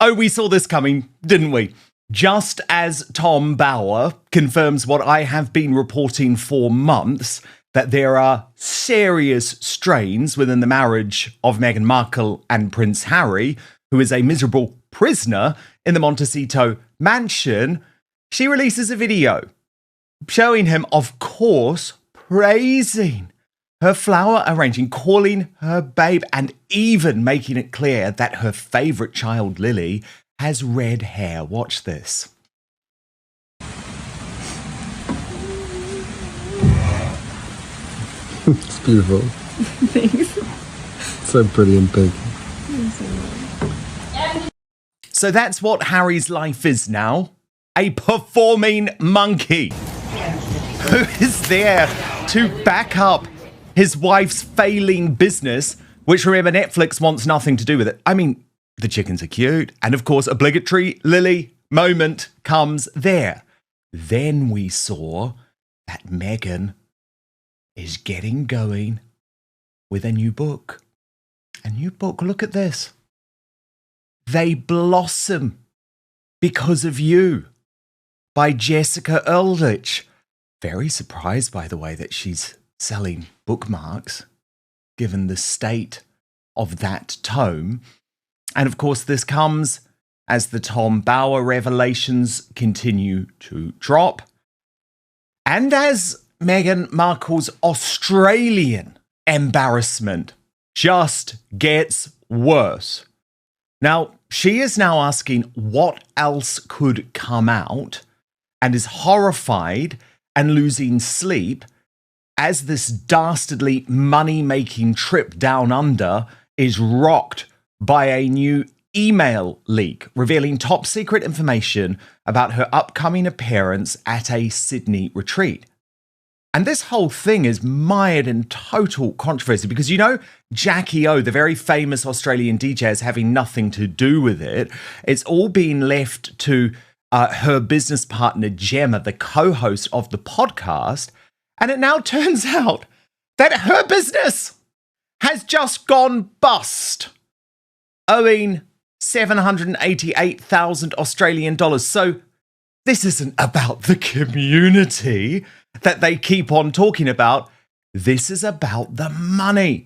Oh, we saw this coming, didn't we? Just as Tom Bower confirms what I have been reporting for months, that there are serious strains within the marriage of Meghan Markle and Prince Harry, who is a miserable prisoner in the Montecito mansion, she releases a video showing him, of course, praising her flower arranging, calling her babe, and even making it clear that her favourite child, Lily, has red hair. Watch this. It's beautiful. Thanks. So pretty and big. So that's what Harry's life is now. A performing monkey who is there to back up his wife's failing business, which, remember, Netflix wants nothing to do with it. I mean, the chickens are cute. And of course, obligatory Lily moment comes there. Then we saw that Meghan is getting going with a new book. A new book. Look at this. They Blossom Because of You by Jessica Ehrlich. Very surprised, by the way, that she's selling bookmarks, given the state of that tome. And of course, this comes as the Tom Bower revelations continue to drop. And as Meghan Markle's Australian embarrassment just gets worse. Now, she is now asking what else could come out and is horrified and losing sleep as this dastardly money-making trip down under is rocked by a new email leak revealing top-secret information about her upcoming appearance at a Sydney retreat. And this whole thing is mired in total controversy because, you know, Jackie O, the very famous Australian DJ, is having nothing to do with it. It's all being left to her business partner, Gemma, the co-host of the podcast. And it now turns out that her business has just gone bust, owing 788,000 Australian dollars. So this isn't about the community that they keep on talking about. This is about the money.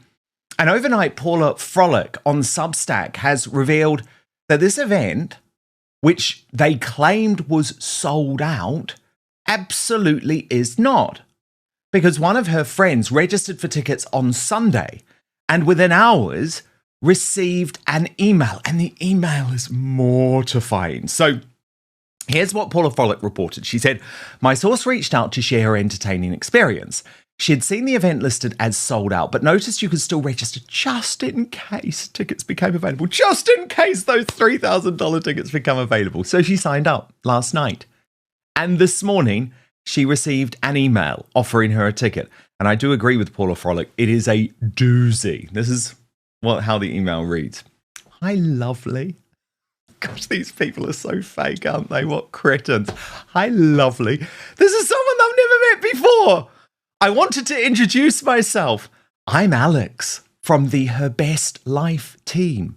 And overnight, Paula Frolic on Substack has revealed that this event, which they claimed was sold out, absolutely is not. Because one of her friends registered for tickets on Sunday and within hours received an email. And the email is mortifying. So here's what Paula Frolic reported. She said, "My source reached out to share her entertaining experience. She had seen the event listed as sold out, but noticed you could still register just in case tickets became available. Just in case those $3,000 tickets become available." So she signed up last night. And this morning, she received an email offering her a ticket. And I do agree with Paula Frolic. It is a doozy. This is how the email reads. "Hi, lovely." Gosh, these people are so fake, aren't they? What cretins. "Hi, lovely. This is someone I've never met before. I wanted to introduce myself. I'm Alex from the Her Best Life team."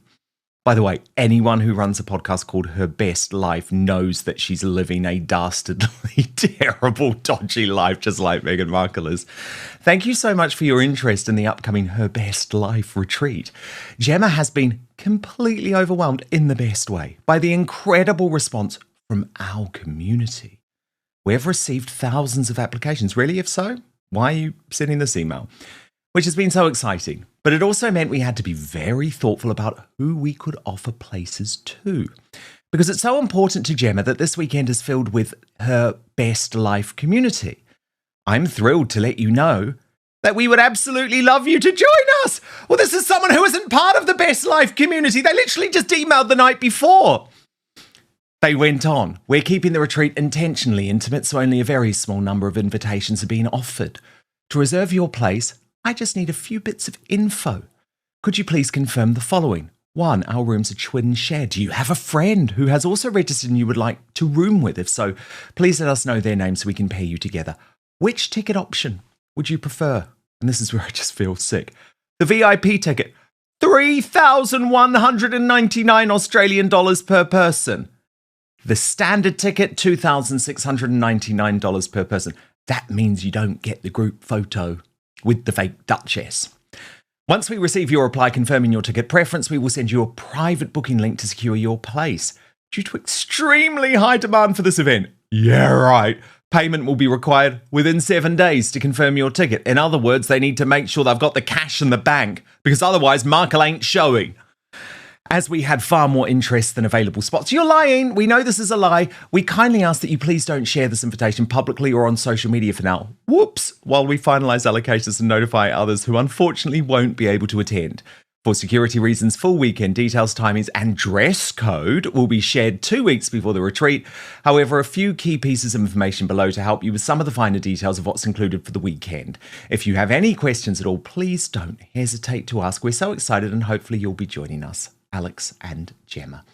By the way, anyone who runs a podcast called Her Best Life knows that she's living a dastardly, terrible, dodgy life, just like Meghan Markle is. "Thank you so much for your interest in the upcoming Her Best Life retreat. Gemma has been completely overwhelmed in the best way by the incredible response from our community. We have received thousands of applications." Really? If so, why are you sending this email? "Which has been so exciting. But it also meant we had to be very thoughtful about who we could offer places to. Because it's so important to Gemma that this weekend is filled with her Best Life community. I'm thrilled to let you know that we would absolutely love you to join us." Well, this is someone who isn't part of the Best Life community. They literally just emailed the night before. They went on, "We're keeping the retreat intentionally intimate, so only a very small number of invitations are being offered. To reserve your place, I just need a few bits of info. Could you please confirm the following? 1, our rooms are twin shared. Do you have a friend who has also registered and you would like to room with? If so, please let us know their name so we can pair you together. Which ticket option would you prefer?" And this is where I just feel sick. "The VIP ticket, 3,199 Australian dollars per person. The standard ticket, $2,699 per person. That means you don't get the group photo with the fake Duchess. Once we receive your reply confirming your ticket preference, we will send you a private booking link to secure your place. Due to extremely high demand for this event, yeah, right, payment will be required within 7 days to confirm your ticket. In other words, they need to make sure they've got the cash in the bank, because otherwise Markle ain't showing. As we had far more interest than available spots. You're lying. We know this is a lie. We kindly ask that you please don't share this invitation publicly or on social media for now. Whoops, while we finalise allocations and notify others who unfortunately won't be able to attend. For security reasons, full weekend details, timings and dress code will be shared 2 weeks before the retreat. However, a few key pieces of information below to help you with some of the finer details of what's included for the weekend. If you have any questions at all, please don't hesitate to ask. We're so excited and hopefully you'll be joining us. Alex and Gemma.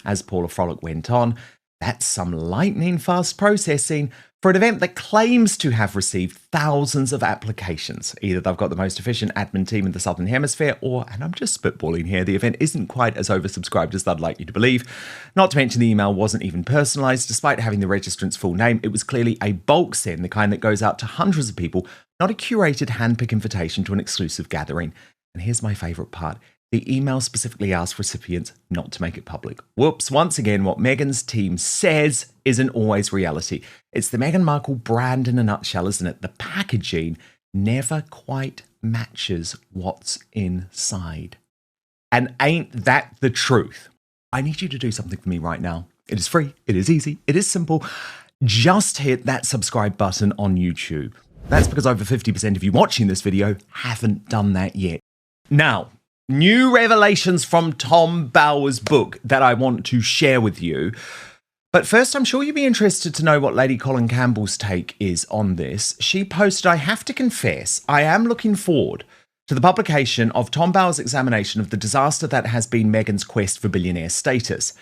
As Paula Frolic went on, that's some lightning fast processing for an event that claims to have received thousands of applications. Either they've got the most efficient admin team in the Southern Hemisphere, or, and I'm just spitballing here, the event isn't quite as oversubscribed as they'd like you to believe. Not to mention the email wasn't even personalised. Despite having the registrant's full name, it was clearly a bulk send, the kind that goes out to hundreds of people, not a curated handpick invitation to an exclusive gathering. And here's my favourite part. The email specifically asked recipients not to make it public. Whoops, once again, what Meghan's team says isn't always reality. It's the Meghan Markle brand in a nutshell, isn't it? The packaging never quite matches what's inside. And ain't that the truth? I need you to do something for me right now. It is free, it is easy, it is simple. Just hit that subscribe button on YouTube. That's because over 50% of you watching this video haven't done that yet. Now, new revelations from Tom Bower's book that I want to share with you. But first, I'm sure you'd be interested to know what Lady Colin Campbell's take is on this. She posted, I have to confess, I am looking forward to the publication of Tom Bower's examination of the disaster that has been Meghan's quest for billionaire status.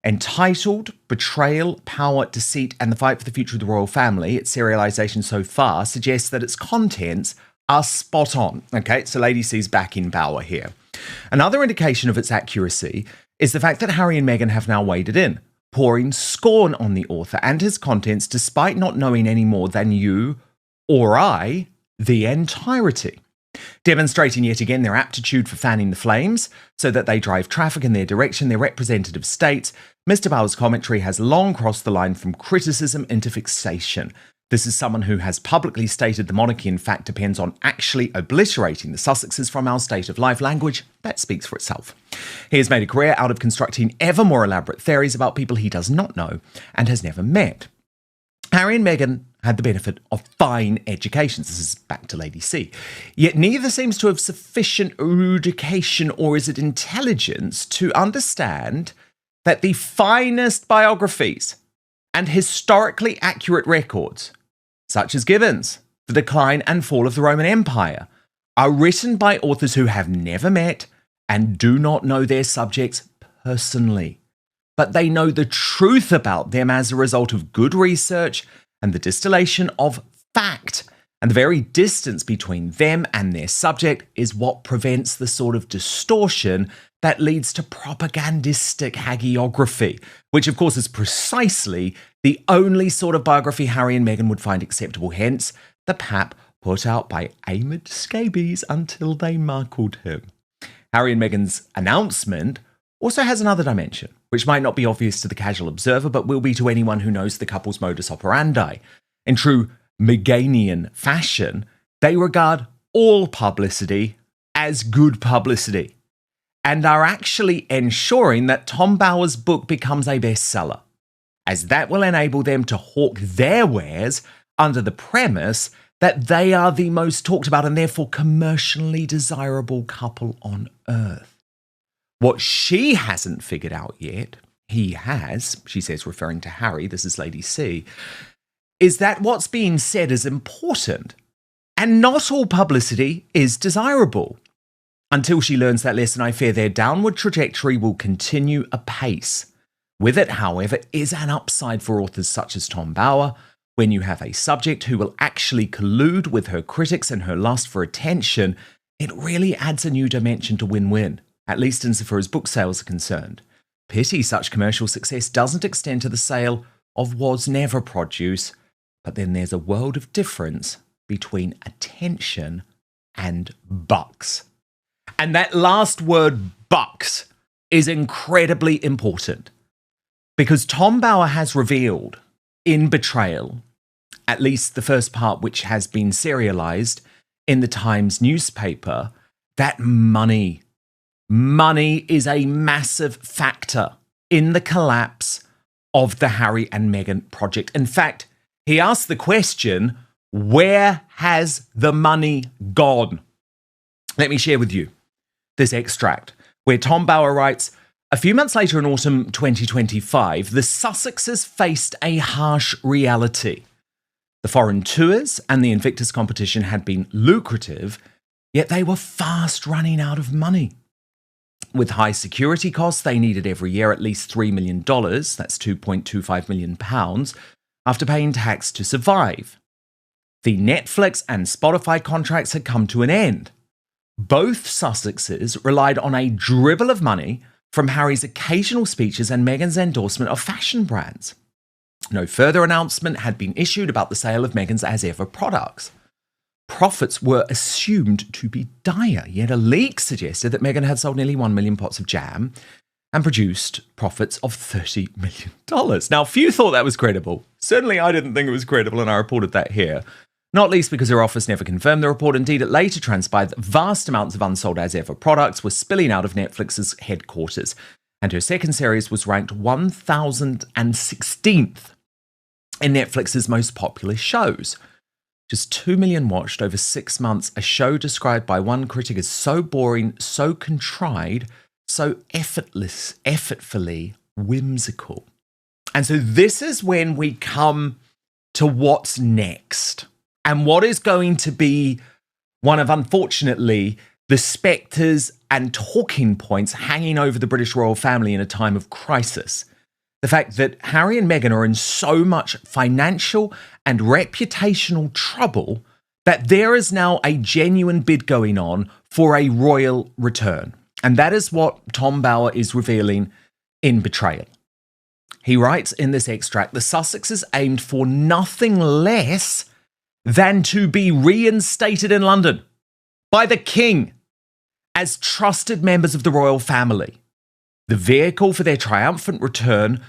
Entitled Betrayal, Power, Deceit and the Fight for the Future of the Royal Family, its serialisation so far suggests that its contents are spot on. Okay, so Lady C's back in Bower here. Another indication of its accuracy is the fact that Harry and Meghan have now waded in, pouring scorn on the author and his contents despite not knowing any more than you or I the entirety. Demonstrating yet again their aptitude for fanning the flames so that they drive traffic in their direction, their representative states, Mr. Bower's commentary has long crossed the line from criticism into fixation. This is someone who has publicly stated the monarchy, in fact, depends on actually obliterating the Sussexes from our state of life. Language that speaks for itself. He has made a career out of constructing ever more elaborate theories about people he does not know and has never met. Harry and Meghan had the benefit of fine educations. This is back to Lady C. Yet neither seems to have sufficient education, or is it intelligence, to understand that the finest biographies and historically accurate records, such as Gibbon's The Decline and Fall of the Roman Empire, are written by authors who have never met and do not know their subjects personally. But they know the truth about them as a result of good research and the distillation of fact. And the very distance between them and their subject is what prevents the sort of distortion that leads to propagandistic hagiography, which of course is precisely the only sort of biography Harry and Meghan would find acceptable, hence the pap put out by Amid Scabies until they Markled him. Harry and Meghan's announcement also has another dimension, which might not be obvious to the casual observer, but will be to anyone who knows the couple's modus operandi. In true Meghanian fashion, they regard all publicity as good publicity, and are actually ensuring that Tom Bower's book becomes a bestseller, as that will enable them to hawk their wares under the premise that they are the most talked about and therefore commercially desirable couple on earth. What she hasn't figured out yet, he has, she says, referring to Harry, this is Lady C, is that what's being said is important, and not all publicity is desirable. Until she learns that lesson, I fear their downward trajectory will continue apace. With it, however, is an upside for authors such as Tom Bower, when you have a subject who will actually collude with her critics and her lust for attention. It really adds a new dimension to win-win. at least insofar as book sales are concerned. Pity such commercial success doesn't extend to the sale of was never produce, but then there's a world of difference between attention and bucks. And that last word, bucks, is incredibly important because Tom Bower has revealed in Betrayal, at least the first part which has been serialized in the Times newspaper, that money is a massive factor in the collapse of the Harry and Meghan project. In fact, he asked the question, where has the money gone? Let me share with you this extract where Tom Bower writes, a few months later in autumn 2025, the Sussexes faced a harsh reality. The foreign tours and the Invictus competition had been lucrative, yet they were fast running out of money. With high security costs, they needed every year at least $3 million, that's £2.25 million, after paying tax to survive. The Netflix and Spotify contracts had come to an end. Both Sussexes relied on a dribble of money from Harry's occasional speeches and Meghan's endorsement of fashion brands. No further announcement had been issued about the sale of Meghan's as-ever products. Profits were assumed to be dire, yet a leak suggested that Meghan had sold nearly 1 million pots of jam and produced profits of $30 million. Now, few thought that was credible. Certainly I didn't think it was credible, and I reported that here. Not least because her office never confirmed the report. Indeed, it later transpired that vast amounts of unsold as-ever products were spilling out of Netflix's headquarters, and her second series was ranked 1,016th in Netflix's most popular shows. Just 2 million watched over 6 months, a show described by one critic as so boring, so contrived, so effortfully whimsical. And so this is when we come to what's next. And what is going to be one of, unfortunately, the spectres and talking points hanging over the British royal family in a time of crisis. The fact that Harry and Meghan are in so much financial and reputational trouble that there is now a genuine bid going on for a royal return. And that is what Tom Bower is revealing in Betrayal. He writes in this extract, the Sussexes aimed for nothing less than to be reinstated in London by the King as trusted members of the royal family. The vehicle for their triumphant return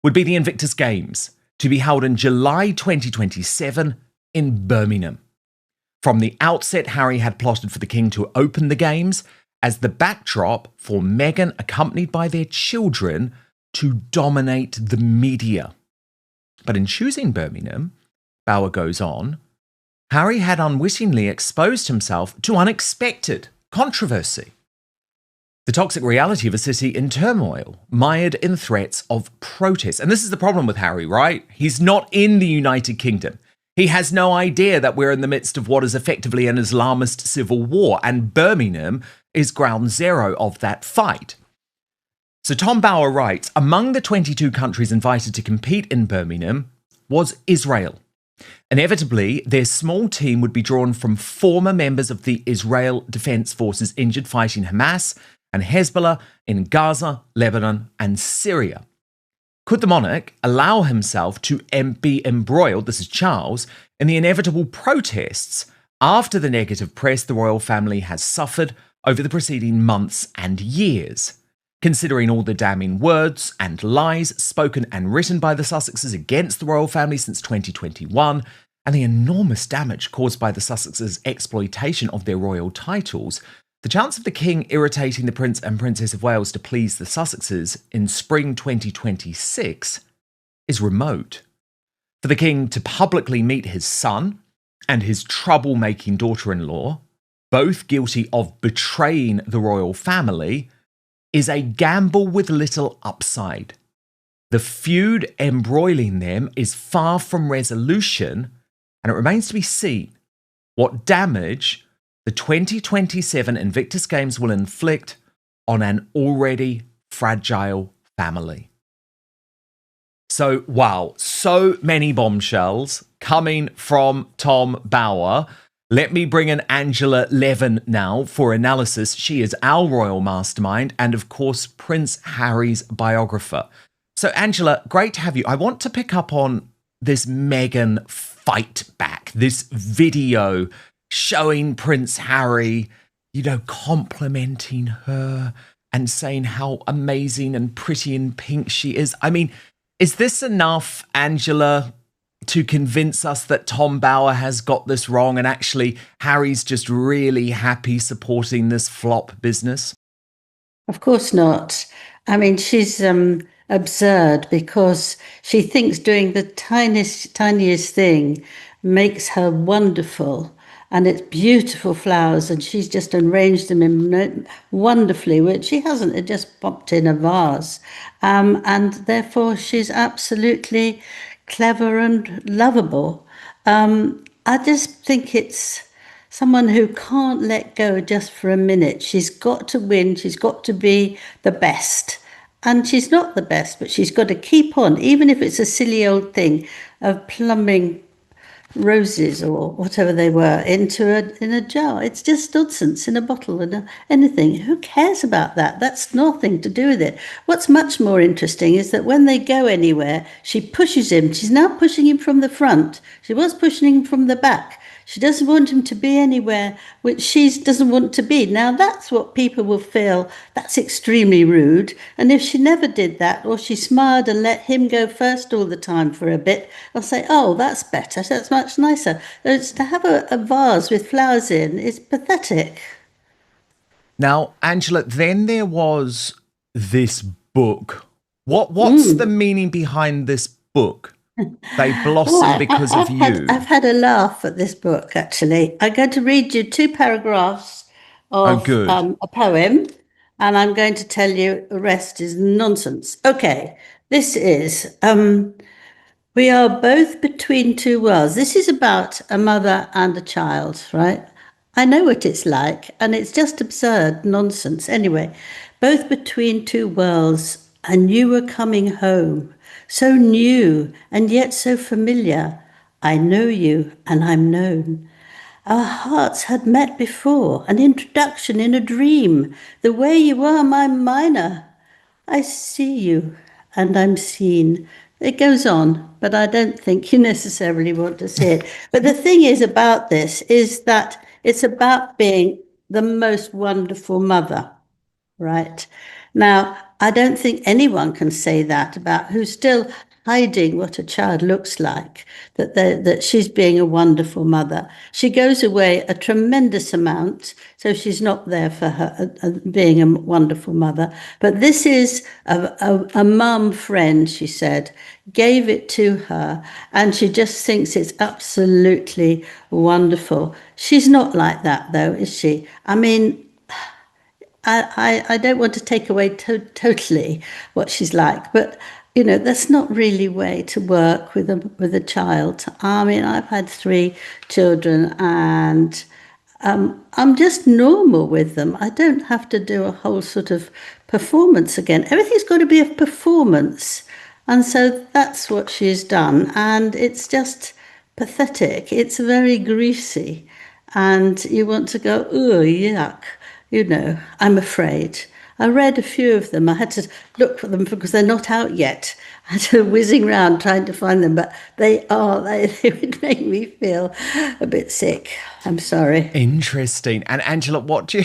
would be the Invictus Games, to be held in July 2027 in Birmingham. From the outset, Harry had plotted for the King to open the Games as the backdrop for Meghan, accompanied by their children, to dominate the media. But in choosing Birmingham, Bower goes on, Harry had unwittingly exposed himself to unexpected controversy. The toxic reality of a city in turmoil, mired in threats of protest. And this is the problem with Harry, right? He's not in the United Kingdom. He has no idea that we're in the midst of what is effectively an Islamist civil war, and Birmingham is ground zero of that fight. So Tom Bower writes, among the 22 countries invited to compete in Birmingham was Israel. Inevitably, their small team would be drawn from former members of the Israel Defense Forces injured fighting Hamas and Hezbollah in Gaza, Lebanon, and Syria. Could the monarch allow himself to be embroiled, this is Charles, in the inevitable protests after the negative press the royal family has suffered over the preceding months and years? Considering all the damning words and lies spoken and written by the Sussexes against the royal family since 2021, and the enormous damage caused by the Sussexes' exploitation of their royal titles, the chance of the King irritating the Prince and Princess of Wales to please the Sussexes in spring 2026 is remote. For the King to publicly meet his son and his troublemaking daughter-in-law, both guilty of betraying the royal family, is a gamble with little upside. The feud embroiling them is far from resolution, and it remains to be seen what damage the 2027 Invictus Games will inflict on an already fragile family. So, wow, so many bombshells coming from Tom Bower. Let me bring in Angela Levin now for analysis. She is our royal mastermind and, of course, Prince Harry's biographer. So, Angela, great to have you. I want to pick up on this Meghan fight back, this video showing Prince Harry, complimenting her and saying how amazing and pretty and pink she is. I mean, is this enough, Angela, to convince us that Tom Bower has got this wrong and actually Harry's just really happy supporting this flop business? Of course not. I mean, she's absurd because she thinks doing the tiniest thing makes her wonderful. And it's beautiful flowers, and she's just arranged them in wonderfully, which she hasn't. It just popped in a vase. And therefore, she's absolutely clever and lovable. I just think it's someone who can't let go just for a minute. She's got to win. She's got to be the best. And she's not the best, but she's got to keep on, even if it's a silly old thing of plumbing roses or whatever they were in a jar. It's just nonsense in a bottle and anything. Who cares about that? That's nothing to do with it. What's much more interesting is that when they go anywhere, she pushes him. She's now pushing him from the front. She was pushing him from the back. She doesn't want him to be anywhere which she doesn't want to be. Now, that's what people will feel. That's extremely rude. And if she never did that, or she smiled and let him go first all the time for a bit, they'll say, oh, that's better. That's much nicer. It's to have a vase with flowers in is pathetic. Now, Angela, then there was this book. What's the meaning behind this book? They blossom because of you. I've had a laugh at this book, actually. I'm going to read you 2 paragraphs of a poem, and I'm going to tell you the rest is nonsense. Okay, this is we are both between two worlds. This is about a mother and a child, right? I know what it's like, and it's just absurd nonsense. Anyway, both between two worlds, and you were coming home. So new and yet so familiar. I know you and I'm known. Our hearts had met before, an introduction in a dream. The way you are my minor. I see you and I'm seen. It goes on, but I don't think you necessarily want to see it. But the thing is about this is that it's about being the most wonderful mother, right? Now, I don't think anyone can say that about who's still hiding what a child looks like, that she's being a wonderful mother. She goes away a tremendous amount, so she's not there for her being a wonderful mother. But this is a mum friend, she said, gave it to her, and she just thinks it's absolutely wonderful. She's not like that, though, is she? I mean, I don't want to take away totally what she's like, but that's not really way to work with a child. I mean, I've had 3 children, and I'm just normal with them. I don't have to do a whole sort of performance again. Everything's got to be a performance, and so that's what she's done, and it's just pathetic. It's very greasy, and you want to go, oh, yuck. I'm afraid. I read a few of them. I had to look for them because they're not out yet. I had to whizzing around trying to find them, but they would make me feel a bit sick. I'm sorry. Interesting. And Angela, what do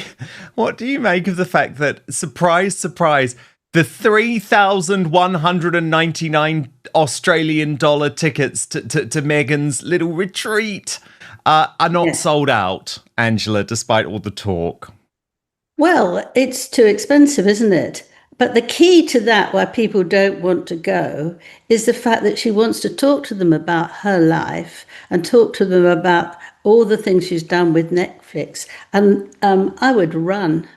you make of the fact that, surprise, surprise, the 3,199 Australian dollar tickets to Meghan's little retreat are not sold out, Angela, despite all the talk? Well, it's too expensive, isn't it? But the key to that, why people don't want to go, is the fact that she wants to talk to them about her life and talk to them about all the things she's done with Netflix. And I would run.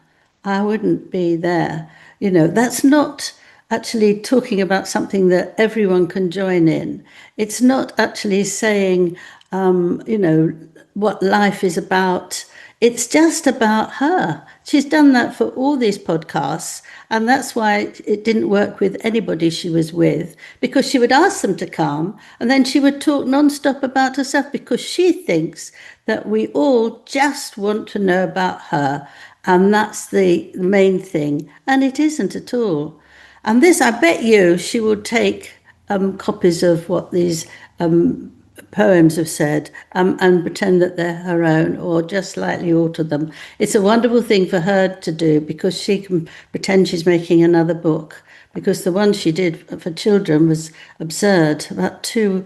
I wouldn't be there. That's not actually talking about something that everyone can join in. It's not actually saying, what life is about. It's just about her. She's done that for all these podcasts. And that's why it didn't work with anybody she was with, because she would ask them to come and then she would talk nonstop about herself, because she thinks that we all just want to know about her. And that's the main thing. And it isn't at all. And this, I bet you, she will take copies of what these poems have said and pretend that they're her own, or just slightly alter them. It's a wonderful thing for her to do, because she can pretend she's making another book, because the one she did for children was absurd, about 2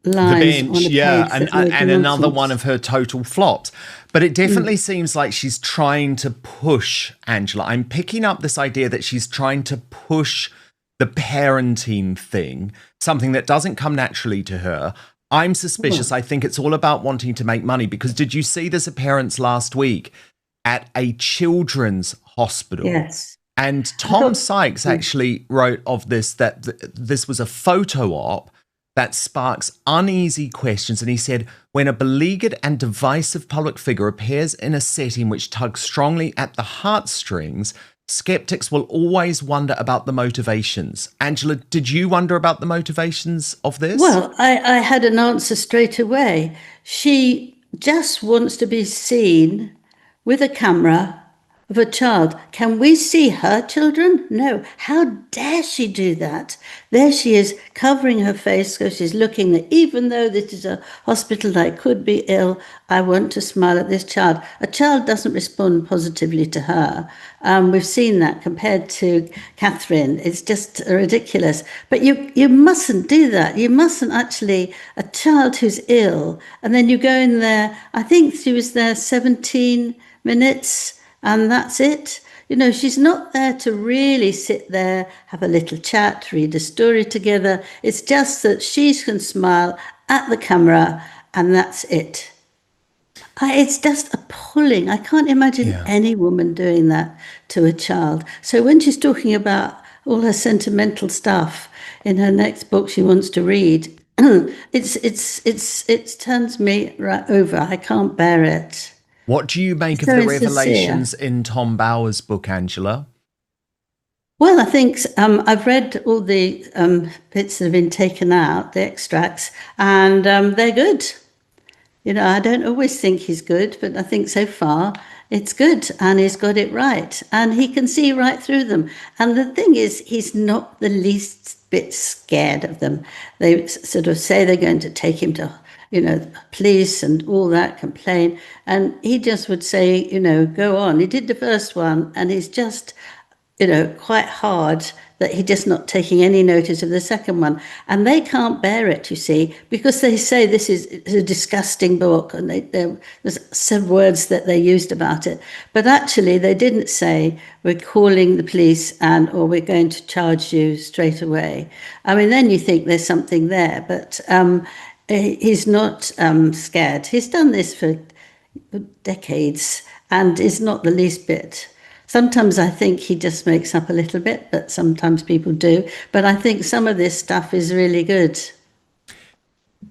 lines The on Bench, a yeah, page. and another one of her total flops. But it definitely seems like she's trying to push, Angela. I'm picking up this idea that she's trying to push the parenting thing, something that doesn't come naturally to her. I'm suspicious. I think it's all about wanting to make money, because did you see this appearance last week at a children's hospital? Yes. And Tom Sykes actually wrote of this, that this was a photo op that sparks uneasy questions. And he said, when a beleaguered and divisive public figure appears in a setting which tugs strongly at the heartstrings, skeptics will always wonder about the motivations. Angela, did you wonder about the motivations of this? Well, I had an answer straight away. She just wants to be seen with a camera of a child. Can we see her children? No. How dare she do that? There she is, covering her face, so she's looking that even though this is a hospital, I could be ill, I want to smile at this child. A child doesn't respond positively to her. We've seen that compared to Catherine. It's just ridiculous. But you mustn't do that. You mustn't actually, a child who's ill, and then you go in there, I think she was there 17 minutes, and that's it. You know, she's not there to really sit there, have a little chat, read a story together. It's just that she can smile at the camera, and that's it. It's just appalling. I can't imagine any woman doing that to a child. So when she's talking about all her sentimental stuff in her next book she wants to read, it turns me right over. I can't bear it. What do you make of the revelations in Tom Bower's book, Angela? Well, I think I've read all the bits that have been taken out, the extracts, and they're good. You know, I don't always think he's good, but I think so far it's good, and he's got it right, and he can see right through them. And the thing is, he's not the least bit scared of them. They sort of say they're going to take him to, you know, police and all that, complain. And he just would say, you know, go on. He did the first one, and he's just, you know, quite hard that he's just not taking any notice of the second one. And they can't bear it, you see, because they say this is a disgusting book, and there's some words that they used about it. But actually, they didn't say, we're calling the police or we're going to charge you straight away. I mean, then you think there's something there, but he's not scared. He's done this for decades and is not the least bit. Sometimes I think he just makes up a little bit, but sometimes people do. But I think some of this stuff is really good.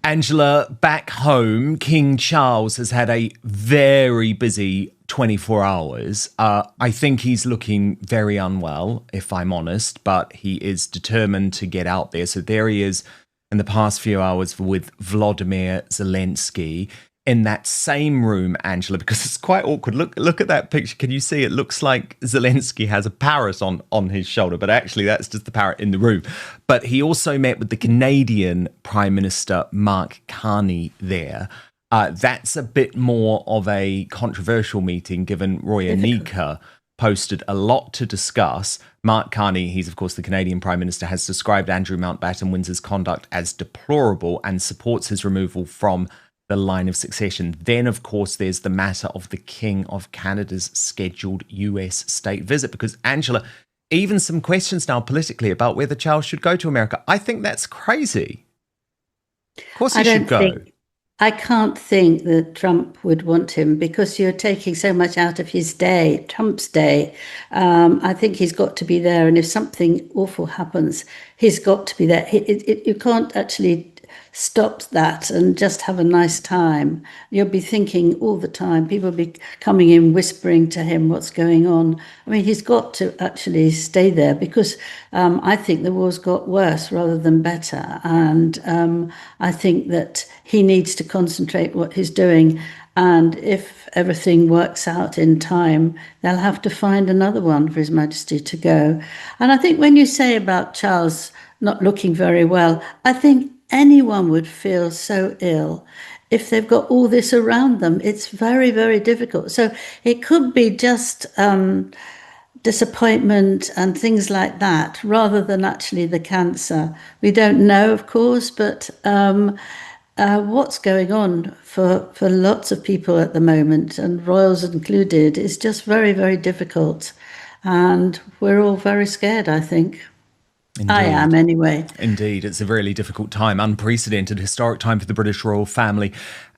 Angela, back home, King Charles has had a very busy 24 hours. I think he's looking very unwell, if I'm honest, but he is determined to get out there. So there he is in the past few hours with Vladimir Zelensky in that same room, Angela, because it's quite awkward. Look at that picture. Can you see? It looks like Zelensky has a parrot on his shoulder, but actually that's just the parrot in the room. But he also met with the Canadian Prime Minister, Mark Carney, there. That's a bit more of a controversial meeting, given Roy Anika posted a lot to discuss. Mark Carney, he's of course the Canadian Prime Minister, has described Andrew Mountbatten Windsor's conduct as deplorable and supports his removal from the line of succession. Then, of course, there's the matter of the King of Canada's scheduled US state visit, because, Angela, even some questions now politically about whether Charles should go to America. I think that's crazy. Of course he should go. I can't think that Trump would want him, because you're taking so much out of his day, Trump's day. I think he's got to be there. And if something awful happens, he's got to be there. You can't actually stop that and just have a nice time. You'll be thinking all the time, people will be coming in whispering to him what's going on. I mean, he's got to actually stay there because I think the war's got worse rather than better. And I think that he needs to concentrate what he's doing. And if everything works out in time, they'll have to find another one for His Majesty to go. And I think when you say about Charles not looking very well, I think anyone would feel so ill if they've got all this around them. It's very, very difficult. So it could be just disappointment and things like that, rather than actually the cancer. We don't know, of course, but what's going on for lots of people at the moment, and royals included, is just very, very difficult. And we're all very scared, I think. Indeed. I am, anyway. Indeed. It's a really difficult time, unprecedented, historic time for the British royal family.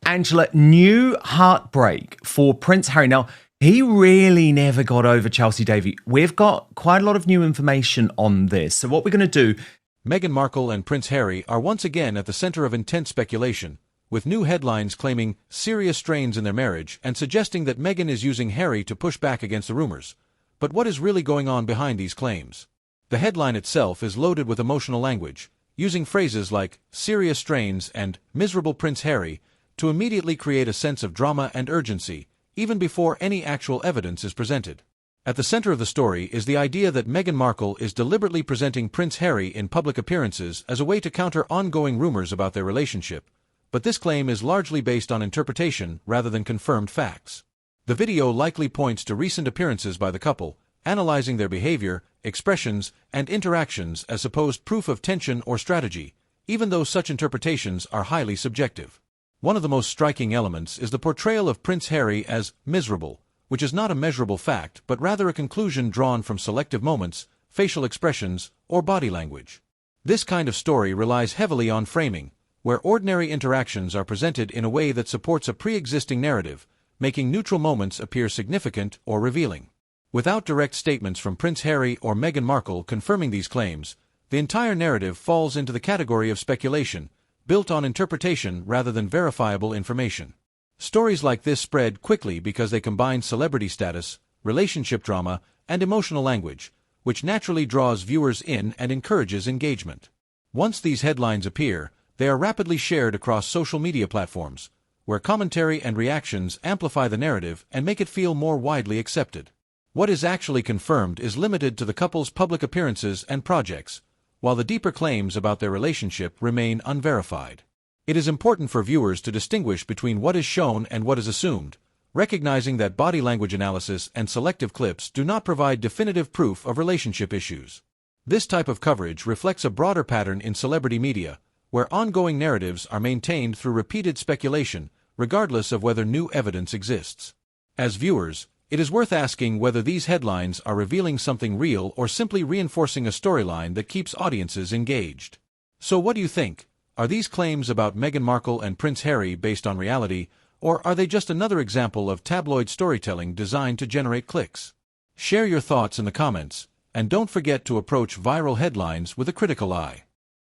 Angela, new heartbreak for Prince Harry. Now, he really never got over Chelsea Davy. We've got quite a lot of new information on this. So what we're going to do... Meghan Markle and Prince Harry are once again at the center of intense speculation, with new headlines claiming serious strains in their marriage and suggesting that Meghan is using Harry to push back against the rumors. But what is really going on behind these claims? The headline itself is loaded with emotional language, using phrases like serious strains and miserable Prince Harry to immediately create a sense of drama and urgency, even before any actual evidence is presented. At the center of the story is the idea that Meghan Markle is deliberately presenting Prince Harry in public appearances as a way to counter ongoing rumors about their relationship, but this claim is largely based on interpretation rather than confirmed facts. The video likely points to recent appearances by the couple, analyzing their behavior, expressions, and interactions as supposed proof of tension or strategy, even though such interpretations are highly subjective. One of the most striking elements is the portrayal of Prince Harry as miserable, which is not a measurable fact but rather a conclusion drawn from selective moments, facial expressions, or body language. This kind of story relies heavily on framing, where ordinary interactions are presented in a way that supports a pre-existing narrative, making neutral moments appear significant or revealing. Without direct statements from Prince Harry or Meghan Markle confirming these claims, the entire narrative falls into the category of speculation, built on interpretation rather than verifiable information. Stories like this spread quickly because they combine celebrity status, relationship drama, and emotional language, which naturally draws viewers in and encourages engagement. Once these headlines appear, they are rapidly shared across social media platforms, where commentary and reactions amplify the narrative and make it feel more widely accepted. What is actually confirmed is limited to the couple's public appearances and projects, while the deeper claims about their relationship remain unverified. It is important for viewers to distinguish between what is shown and what is assumed, recognizing that body language analysis and selective clips do not provide definitive proof of relationship issues. This type of coverage reflects a broader pattern in celebrity media, where ongoing narratives are maintained through repeated speculation, regardless of whether new evidence exists. As viewers, it is worth asking whether these headlines are revealing something real or simply reinforcing a storyline that keeps audiences engaged. So what do you think? Are these claims about Meghan Markle and Prince Harry based on reality, or are they just another example of tabloid storytelling designed to generate clicks? Share your thoughts in the comments, and don't forget to approach viral headlines with a critical eye.